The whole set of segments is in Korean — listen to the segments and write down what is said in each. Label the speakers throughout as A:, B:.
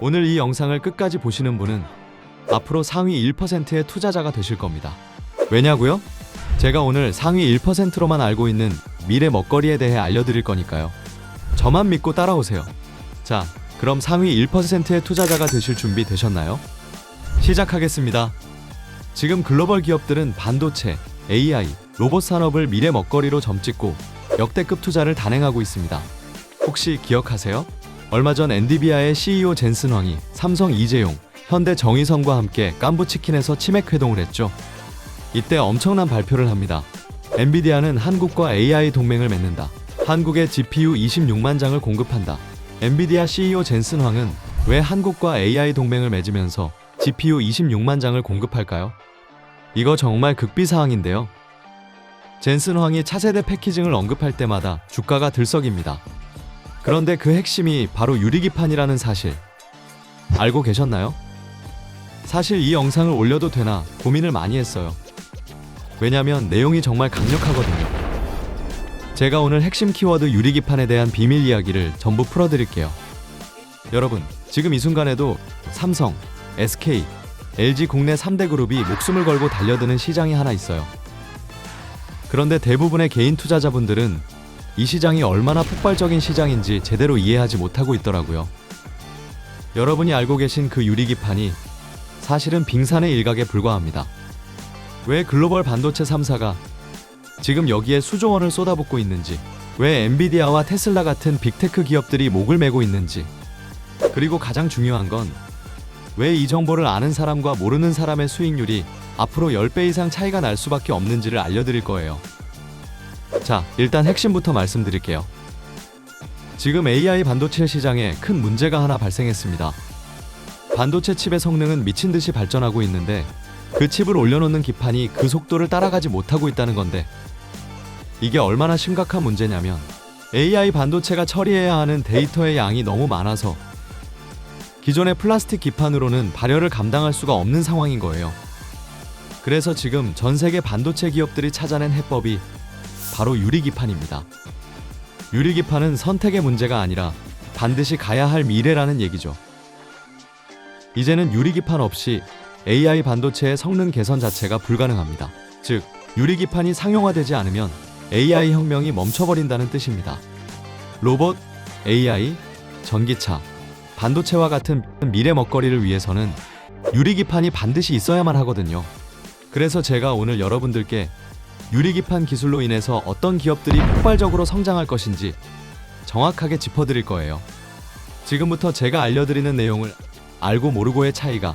A: 오늘 이 영상을 끝까지 보시는 분은 앞으로 상위 1%의 투자자가 되실 겁니다. 왜냐고요? 제가 오늘 상위 1%로만 알고 있는 미래 먹거리에 대해 알려드릴 거니까요. 저만 믿고 따라오세요. 자, 그럼 상위 1%의 투자자가 되실 준비 되셨나요? 시작하겠습니다. 지금 글로벌 기업들은 반도체, AI, 로봇 산업을 미래 먹거리로 점찍고 역대급 투자를 단행하고 있습니다. 혹시 기억하세요? 얼마 전 엔비디아의 CEO 젠슨 황이 삼성 이재용, 현대 정의선과 함께 깐부치킨에서 치맥 회동을 했죠. 이때 엄청난 발표를 합니다. 엔비디아는 한국과 AI 동맹을 맺는다. 한국에 GPU 26만 장을 공급한다. 엔비디아 CEO 젠슨 황은 왜 한국과 AI 동맹을 맺으면서 GPU 26만 장을 공급할까요? 이거 정말 극비사항인데요. 젠슨 황이 차세대 패키징을 언급할 때마다 주가가 들썩입니다. 그런데 그 핵심이 바로 유리기판이라는 사실 알고 계셨나요? 사실 이 영상을 올려도 되나 고민을 많이 했어요. 왜냐면 내용이 정말 강력하거든요. 제가 오늘 핵심 키워드 유리기판에 대한 비밀 이야기를 전부 풀어드릴게요. 여러분, 지금 이 순간에도 삼성, SK, LG 국내 3대 그룹이 목숨을 걸고 달려드는 시장이 하나 있어요. 그런데 대부분의 개인 투자자분들은 이 시장이 얼마나 폭발적인 시장인지 제대로 이해하지 못하고 있더라고요. 여러분이 알고 계신 그 유리기판이 사실은 빙산의 일각에 불과합니다. 왜 글로벌 반도체 3사가 지금 여기에 수조 원을 쏟아붓고 있는지, 왜 엔비디아와 테슬라 같은 빅테크 기업들이 목을 메고 있는지, 그리고 가장 중요한 건 왜 이 정보를 아는 사람과 모르는 사람의 수익률이 앞으로 10배 이상 차이가 날 수밖에 없는지를 알려드릴 거예요. 자, 일단 핵심부터 말씀드릴게요. 지금 AI 반도체 시장에 큰 문제가 하나 발생했습니다. 반도체 칩의 성능은 미친 듯이 발전하고 있는데 그 칩을 올려놓는 기판이 그 속도를 따라가지 못하고 있다는 건데, 이게 얼마나 심각한 문제냐면 AI 반도체가 처리해야 하는 데이터의 양이 너무 많아서 기존의 플라스틱 기판으로는 발열을 감당할 수가 없는 상황인 거예요. 그래서 지금 전 세계 반도체 기업들이 찾아낸 해법이 바로 유리기판입니다. 유리기판은 선택의 문제가 아니라 반드시 가야 할 미래라는 얘기죠. 이제는 유리기판 없이 AI 반도체의 성능 개선 자체가 불가능합니다. 즉, 유리기판이 상용화되지 않으면 AI 혁명이 멈춰버린다는 뜻입니다. 로봇, AI, 전기차, 반도체와 같은 미래 먹거리를 위해서는 유리기판이 반드시 있어야만 하거든요. 그래서 제가 오늘 여러분들께 유리기판 기술로 인해서 어떤 기업들이 폭발적으로 성장할 것인지 정확하게 짚어드릴 거예요. 지금부터 제가 알려드리는 내용을 알고 모르고의 차이가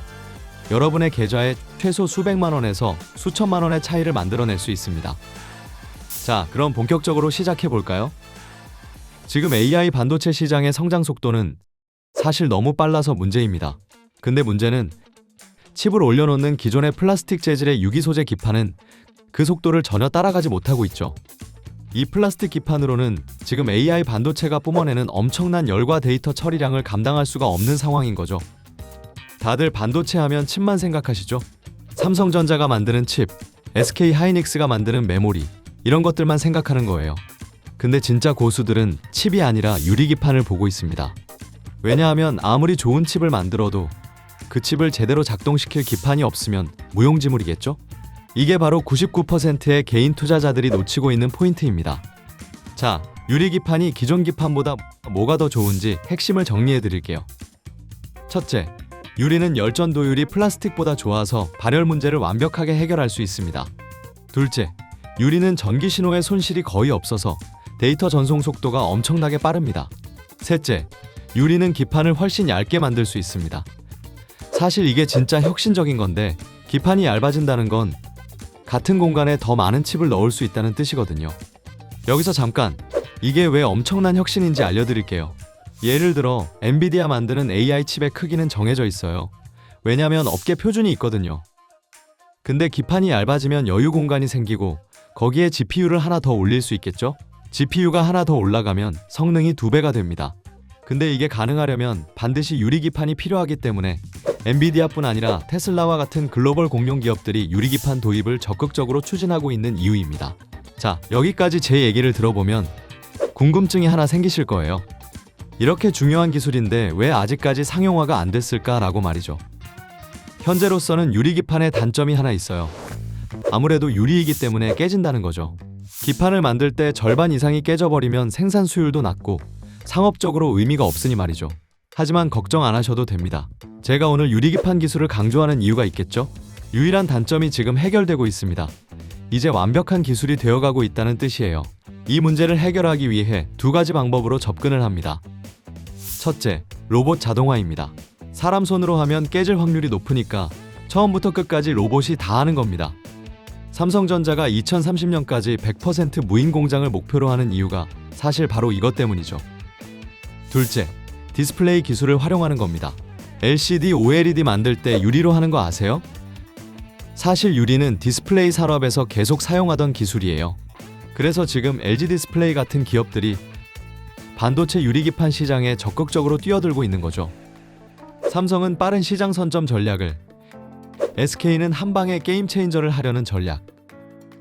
A: 여러분의 계좌에 최소 수백만 원에서 수천만 원의 차이를 만들어낼 수 있습니다. 자, 그럼 본격적으로 시작해 볼까요? 지금 AI 반도체 시장의 성장 속도는 사실 너무 빨라서 문제입니다. 근데 문제는 칩을 올려놓는 기존의 플라스틱 재질의 유기소재 기판은 그 속도를 전혀 따라가지 못하고 있죠. 이 플라스틱 기판으로는 지금 AI 반도체가 뿜어내는 엄청난 열과 데이터 처리량을 감당할 수가 없는 상황인 거죠. 다들 반도체 하면 칩만 생각하시죠? 삼성전자가 만드는 칩, SK 하이닉스가 만드는 메모리, 이런 것들만 생각하는 거예요. 근데 진짜 고수들은 칩이 아니라 유리기판을 보고 있습니다. 왜냐하면 아무리 좋은 칩을 만들어도 그 칩을 제대로 작동시킬 기판이 없으면 무용지물이겠죠? 이게 바로 99%의 개인 투자자들이 놓치고 있는 포인트입니다. 자, 유리기판이 기존 기판보다 뭐가 더 좋은지 핵심을 정리해 드릴게요. 첫째, 유리는 열전 도율이 플라스틱보다 좋아서 발열 문제를 완벽하게 해결할 수 있습니다. 둘째, 유리는 전기 신호의 손실이 거의 없어서 데이터 전송 속도가 엄청나게 빠릅니다. 셋째, 유리는 기판을 훨씬 얇게 만들 수 있습니다. 사실 이게 진짜 혁신적인 건데, 기판이 얇아진다는 건 같은 공간에 더 많은 칩을 넣을 수 있다는 뜻이거든요. 여기서 잠깐 이게 왜 엄청난 혁신인지 알려드릴게요. 예를 들어 엔비디아 만드는 AI 칩의 크기는 정해져 있어요. 왜냐면 업계 표준이 있거든요. 근데 기판이 얇아지면 여유 공간이 생기고 거기에 GPU를 하나 더 올릴 수 있겠죠? GPU가 하나 더 올라가면 성능이 2배가 됩니다. 근데 이게 가능하려면 반드시 유리기판이 필요하기 때문에 엔비디아뿐 아니라 테슬라와 같은 글로벌 공룡 기업들이 유리기판 도입을 적극적으로 추진하고 있는 이유입니다. 자, 여기까지 제 얘기를 들어보면 궁금증이 하나 생기실 거예요. 이렇게 중요한 기술인데 왜 아직까지 상용화가 안 됐을까라고 말이죠. 현재로서는 유리기판의 단점이 하나 있어요. 아무래도 유리이기 때문에 깨진다는 거죠. 기판을 만들 때 절반 이상이 깨져버리면 생산 수율도 낮고 상업적으로 의미가 없으니 말이죠. 하지만 걱정 안 하셔도 됩니다. 제가 오늘 유리기판 기술을 강조하는 이유가 있겠죠? 유일한 단점이 지금 해결되고 있습니다. 이제 완벽한 기술이 되어가고 있다는 뜻이에요. 이 문제를 해결하기 위해 두 가지 방법으로 접근을 합니다. 첫째, 로봇 자동화입니다. 사람 손으로 하면 깨질 확률이 높으니까 처음부터 끝까지 로봇이 다 하는 겁니다. 삼성전자가 2030년까지 100% 무인 공장을 목표로 하는 이유가 사실 바로 이것 때문이죠. 둘째, 디스플레이 기술을 활용하는 겁니다. LCD, OLED 만들 때 유리로 하는 거 아세요? 사실 유리는 디스플레이 산업에서 계속 사용하던 기술이에요. 그래서 지금 LG 디스플레이 같은 기업들이 반도체 유리기판 시장에 적극적으로 뛰어들고 있는 거죠. 삼성은 빠른 시장 선점 전략을, SK는 한 방에 게임 체인저를 하려는 전략,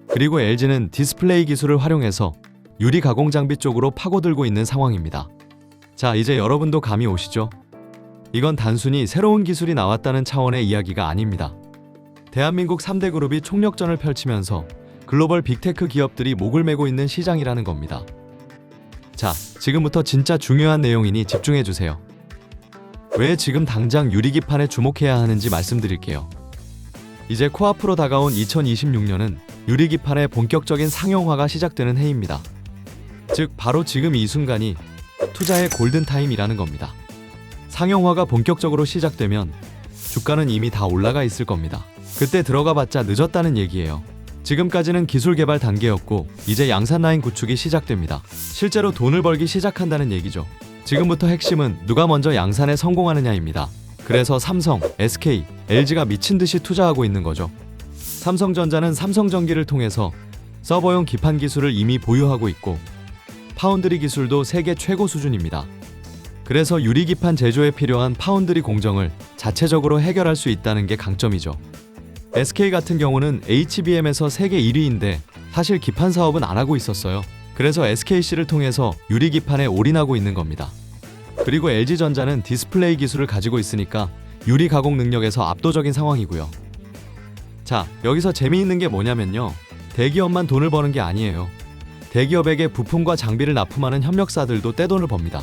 A: 그리고 LG는 디스플레이 기술을 활용해서 유리 가공 장비 쪽으로 파고들고 있는 상황입니다. 자, 이제 여러분도 감이 오시죠? 이건 단순히 새로운 기술이 나왔다는 차원의 이야기가 아닙니다. 대한민국 3대 그룹이 총력전을 펼치면서 글로벌 빅테크 기업들이 목을 메고 있는 시장이라는 겁니다. 자, 지금부터 진짜 중요한 내용이니 집중해주세요. 왜 지금 당장 유리기판에 주목해야 하는지 말씀드릴게요. 이제 코앞으로 다가온 2026년은 유리기판의 본격적인 상용화가 시작되는 해입니다. 즉, 바로 지금 이 순간이 투자의 골든타임이라는 겁니다. 상용화가 본격적으로 시작되면 주가는 이미 다 올라가 있을 겁니다. 그때 들어가봤자 늦었다는 얘기예요. 지금까지는 기술 개발 단계였고 이제 양산 라인 구축이 시작됩니다. 실제로 돈을 벌기 시작한다는 얘기죠. 지금부터 핵심은 누가 먼저 양산에 성공하느냐입니다. 그래서 삼성, SK, LG가 미친 듯이 투자하고 있는 거죠. 삼성전자는 삼성전기를 통해서 서버용 기판 기술을 이미 보유하고 있고 파운드리 기술도 세계 최고 수준입니다. 그래서 유리기판 제조에 필요한 파운드리 공정을 자체적으로 해결할 수 있다는 게 강점이죠. SK 같은 경우는 HBM에서 세계 1위인데 사실 기판 사업은 안 하고 있었어요. 그래서 SKC를 통해서 유리기판에 올인하고 있는 겁니다. 그리고 LG전자는 디스플레이 기술을 가지고 있으니까 유리 가공 능력에서 압도적인 상황이고요. 자, 여기서 재미있는 게 뭐냐면요. 대기업만 돈을 버는 게 아니에요. 대기업에게 부품과 장비를 납품하는 협력사들도 떼돈을 법니다.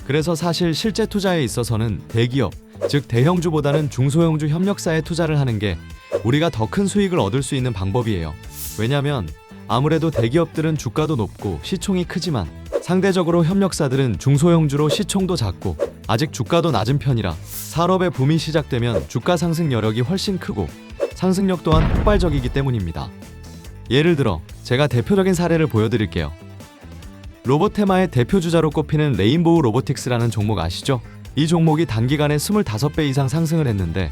A: 그래서 사실 실제 투자에 있어서는 대기업, 즉 대형주보다는 중소형주 협력사에 투자를 하는 게 우리가 더 큰 수익을 얻을 수 있는 방법이에요. 왜냐면 아무래도 대기업들은 주가도 높고 시총이 크지만 상대적으로 협력사들은 중소형주로 시총도 작고 아직 주가도 낮은 편이라 산업의 붐이 시작되면 주가 상승 여력이 훨씬 크고 상승력 또한 폭발적이기 때문입니다. 예를 들어 제가 대표적인 사례를 보여드릴게요. 로봇테마의 대표주자로 꼽히는 레인보우 로보틱스라는 종목 아시죠? 이 종목이 단기간에 25배 이상 상승을 했는데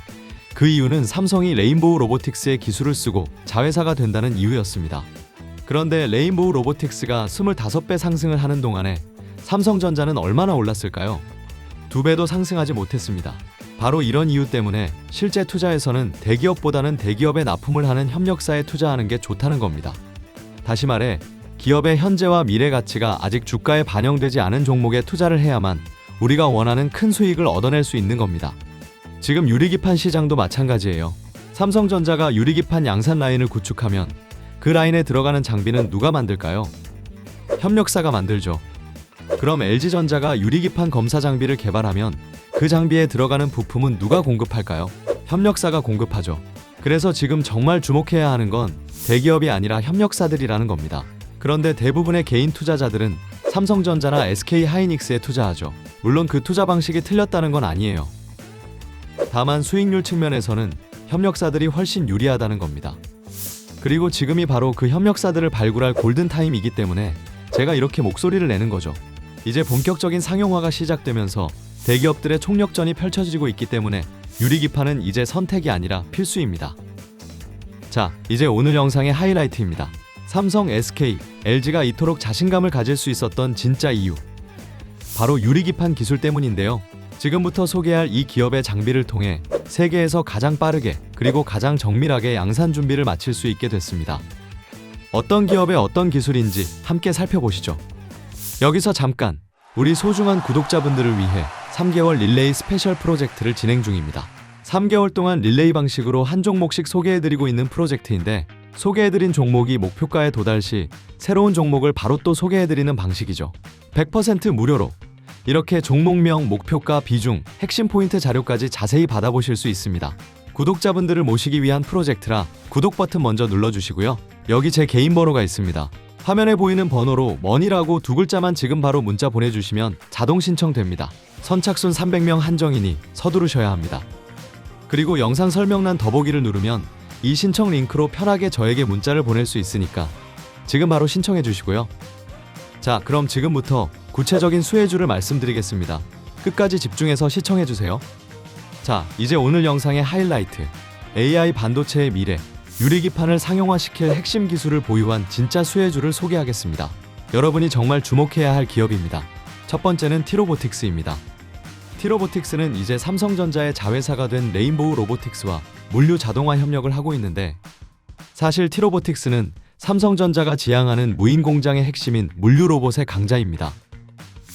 A: 그 이유는 삼성이 레인보우 로보틱스의 기술을 쓰고 자회사가 된다는 이유였습니다. 그런데 레인보우 로보틱스가 25배 상승을 하는 동안에 삼성전자는 얼마나 올랐을까요? 2배도 상승하지 못했습니다. 바로 이런 이유 때문에 실제 투자에서는 대기업보다는 대기업에 납품을 하는 협력사에 투자하는 게 좋다는 겁니다. 다시 말해 기업의 현재와 미래 가치가 아직 주가에 반영되지 않은 종목에 투자를 해야만 우리가 원하는 큰 수익을 얻어낼 수 있는 겁니다. 지금 유리기판 시장도 마찬가지예요. 삼성전자가 유리기판 양산 라인을 구축하면 그 라인에 들어가는 장비는 누가 만들까요? 협력사가 만들죠. 그럼 LG전자가 유리기판 검사 장비를 개발하면 그 장비에 들어가는 부품은 누가 공급할까요? 협력사가 공급하죠. 그래서 지금 정말 주목해야 하는 건 대기업이 아니라 협력사들이라는 겁니다. 그런데 대부분의 개인 투자자들은 삼성전자나 SK하이닉스에 투자하죠. 물론 그 투자 방식이 틀렸다는 건 아니에요. 다만 수익률 측면에서는 협력사들이 훨씬 유리하다는 겁니다. 그리고 지금이 바로 그 협력사들을 발굴할 골든타임이기 때문에 제가 이렇게 목소리를 내는 거죠. 이제 본격적인 상용화가 시작되면서 대기업들의 총력전이 펼쳐지고 있기 때문에 유리기판은 이제 선택이 아니라 필수입니다. 자, 이제 오늘 영상의 하이라이트입니다. 삼성, SK, LG가 이토록 자신감을 가질 수 있었던 진짜 이유. 바로 유리기판 기술 때문인데요. 지금부터 소개할 이 기업의 장비를 통해 세계에서 가장 빠르게 그리고 가장 정밀하게 양산 준비를 마칠 수 있게 됐습니다. 어떤 기업의 어떤 기술인지 함께 살펴보시죠. 여기서 잠깐! 우리 소중한 구독자분들을 위해 3개월 릴레이 스페셜 프로젝트를 진행 중입니다. 3개월 동안 릴레이 방식으로 한 종목씩 소개해드리고 있는 프로젝트인데, 소개해드린 종목이 목표가에 도달 시 새로운 종목을 바로 또 소개해드리는 방식이죠. 100% 무료로 이렇게 종목명, 목표가, 비중, 핵심 포인트 자료까지 자세히 받아보실 수 있습니다. 구독자분들을 모시기 위한 프로젝트라 구독 버튼 먼저 눌러주시고요. 여기 제 개인 번호가 있습니다. 화면에 보이는 번호로 머니라고 두 글자만 지금 바로 문자 보내주시면 자동 신청됩니다. 선착순 300명 한정이니 서두르셔야 합니다. 그리고 영상 설명란 더보기를 누르면 이 신청 링크로 편하게 저에게 문자를 보낼 수 있으니까 지금 바로 신청해 주시고요. 자, 그럼 지금부터 구체적인 수혜주를 말씀드리겠습니다. 끝까지 집중해서 시청해 주세요. 자, 이제 오늘 영상의 하이라이트, AI 반도체의 미래, 유리기판을 상용화시킬 핵심 기술을 보유한 진짜 수혜주를 소개하겠습니다. 여러분이 정말 주목해야 할 기업입니다. 첫 번째는 티로보틱스입니다. 티로보틱스는 이제 삼성전자의 자회사가 된 레인보우 로보틱스와 물류 자동화 협력을 하고 있는데, 사실 티로보틱스는 삼성전자가 지향하는 무인 공장의 핵심인 물류 로봇의 강자입니다.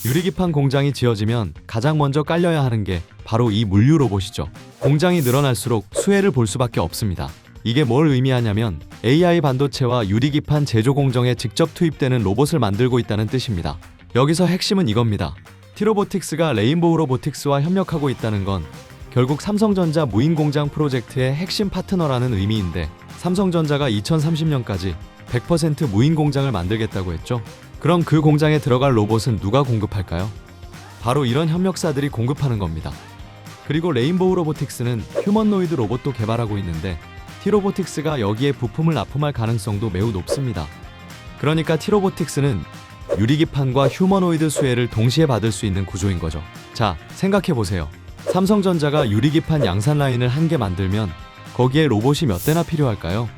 A: 유리기판 공장이 지어지면 가장 먼저 깔려야 하는 게 바로 이 물류 로봇이죠. 공장이 늘어날수록 수혜를 볼 수밖에 없습니다. 이게 뭘 의미하냐면 AI 반도체와 유리기판 제조 공정에 직접 투입되는 로봇을 만들고 있다는 뜻입니다. 여기서 핵심은 이겁니다. 티로보틱스가 레인보우 로보틱스와 협력하고 있다는 건 결국 삼성전자 무인 공장 프로젝트의 핵심 파트너라는 의미인데, 삼성전자가 2030년까지 100% 무인 공장을 만들겠다고 했죠. 그럼 그 공장에 들어갈 로봇은 누가 공급할까요? 바로 이런 협력사들이 공급하는 겁니다. 그리고 레인보우 로보틱스는 휴머노이드 로봇도 개발하고 있는데, 티로보틱스가 여기에 부품을 납품할 가능성도 매우 높습니다. 그러니까 티로보틱스는 유리기판과 휴머노이드 수혜를 동시에 받을 수 있는 구조인 거죠. 자, 생각해보세요. 삼성전자가 유리기판 양산 라인을 한 개 만들면 거기에 로봇이 몇 대나 필요할까요?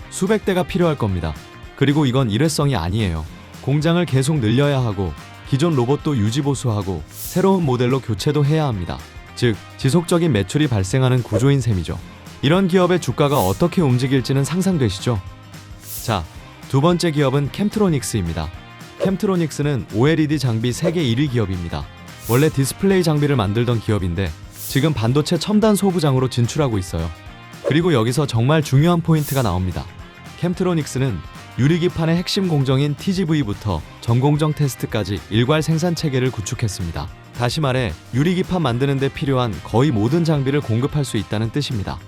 A: 수백 대가 필요할 겁니다. 그리고 이건 일회성이 아니에요. 공장을 계속 늘려야 하고 기존 로봇도 유지보수하고 새로운 모델로 교체도 해야 합니다. 즉, 지속적인 매출이 발생하는 구조인 셈이죠. 이런 기업의 주가가 어떻게 움직일지는 상상되시죠? 자, 두 번째 기업은 캠트로닉스입니다. 캠트로닉스는 OLED 장비 세계 1위 기업입니다. 원래 디스플레이 장비를 만들던 기업인데 지금 반도체 첨단 소부장으로 진출하고 있어요. 그리고 여기서 정말 중요한 포인트가 나옵니다. 캠트로닉스는 유리기판의 핵심 공정인 TGV부터 전공정 테스트까지 일괄 생산 체계를 구축했습니다. 다시 말해 유리기판 만드는 데 필요한 거의 모든 장비를 공급할 수 있다는 뜻입니다.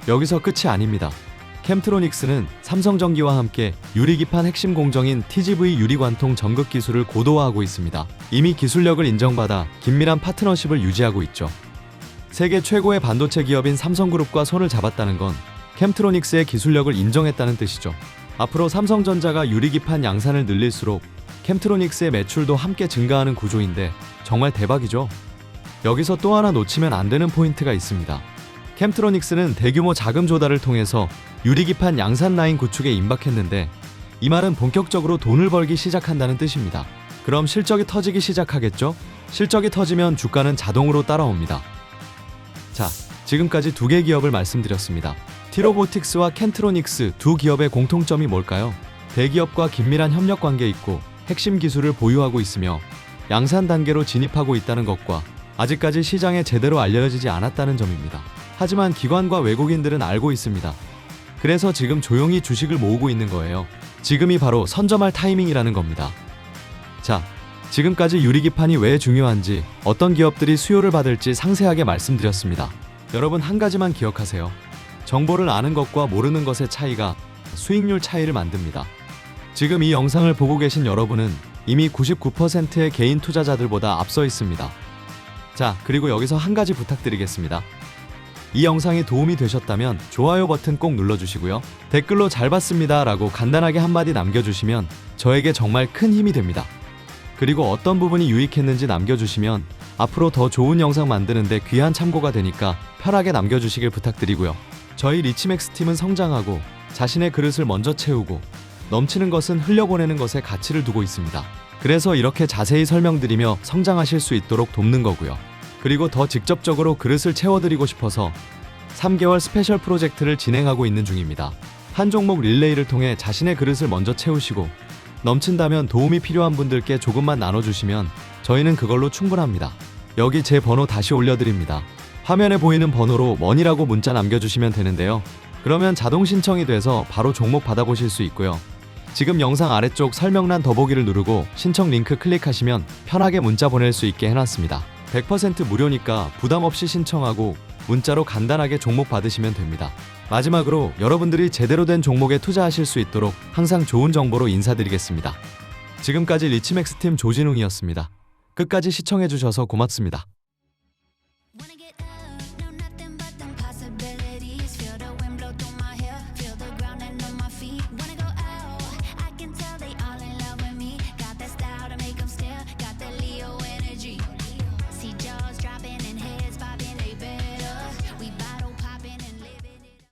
A: 여기서 끝이 아닙니다. 캠트로닉스는 삼성전기와 함께 유리기판 핵심 공정인 TGV 유리관통 전극 기술을 고도화하고 있습니다. 이미 기술력을 인정받아 긴밀한 파트너십을 유지하고 있죠. 세계 최고의 반도체 기업인 삼성그룹과 손을 잡았다는 건 캠트로닉스의 기술력을 인정했다는 뜻이죠. 앞으로 삼성전자가 유리기판 양산을 늘릴수록 캠트로닉스의 매출도 함께 증가하는 구조인데 정말 대박이죠. 여기서 또 하나 놓치면 안 되는 포인트가 있습니다. 캠트로닉스는 대규모 자금 조달을 통해서 유리기판 양산 라인 구축에 임박했는데, 이 말은 본격적으로 돈을 벌기 시작한다는 뜻입니다. 그럼 실적이 터지기 시작하겠죠? 실적이 터지면 주가는 자동으로 따라옵니다. 자, 지금까지 두 개 기업을 말씀드렸습니다. 티로보틱스와 캠트로닉스 두 기업의 공통점이 뭘까요? 대기업과 긴밀한 협력 관계에 있고 핵심 기술을 보유하고 있으며 양산 단계로 진입하고 있다는 것과 아직까지 시장에 제대로 알려지지 않았다는 점입니다. 하지만 기관과 외국인들은 알고 있습니다. 그래서 지금 조용히 주식을 모으고 있는 거예요. 지금이 바로 선점할 타이밍이라는 겁니다. 자, 지금까지 유리기판이 왜 중요한지, 어떤 기업들이 수요를 받을지 상세하게 말씀드렸습니다. 여러분, 한 가지만 기억하세요. 정보를 아는 것과 모르는 것의 차이가 수익률 차이를 만듭니다. 지금 이 영상을 보고 계신 여러분은 이미 99%의 개인 투자자들보다 앞서 있습니다. 자, 그리고 여기서 한 가지 부탁드리겠습니다. 이 영상이 도움이 되셨다면 좋아요 버튼 꼭 눌러주시고요. 댓글로 잘 봤습니다 라고 간단하게 한마디 남겨주시면 저에게 정말 큰 힘이 됩니다. 그리고 어떤 부분이 유익했는지 남겨주시면 앞으로 더 좋은 영상 만드는데 귀한 참고가 되니까 편하게 남겨주시길 부탁드리고요. 저희 리치맥스 팀은 성장하고 자신의 그릇을 먼저 채우고 넘치는 것은 흘려보내는 것에 가치를 두고 있습니다. 그래서 이렇게 자세히 설명드리며 성장하실 수 있도록 돕는 거고요. 그리고 더 직접적으로 그릇을 채워드리고 싶어서 3개월 스페셜 프로젝트를 진행하고 있는 중입니다. 한 종목 릴레이를 통해 자신의 그릇을 먼저 채우시고 넘친다면 도움이 필요한 분들께 조금만 나눠주시면 저희는 그걸로 충분합니다. 여기 제 번호 다시 올려드립니다. 화면에 보이는 번호로 머니라고 문자 남겨주시면 되는데요. 그러면 자동 신청이 돼서 바로 종목 받아보실 수 있고요. 지금 영상 아래쪽 설명란 더보기를 누르고 신청 링크 클릭하시면 편하게 문자 보낼 수 있게 해놨습니다. 100% 무료니까 부담 없이 신청하고 문자로 간단하게 종목 받으시면 됩니다. 마지막으로 여러분들이 제대로 된 종목에 투자하실 수 있도록 항상 좋은 정보로 인사드리겠습니다. 지금까지 리치맥스팀 조진웅이었습니다. 끝까지 시청해주셔서 고맙습니다.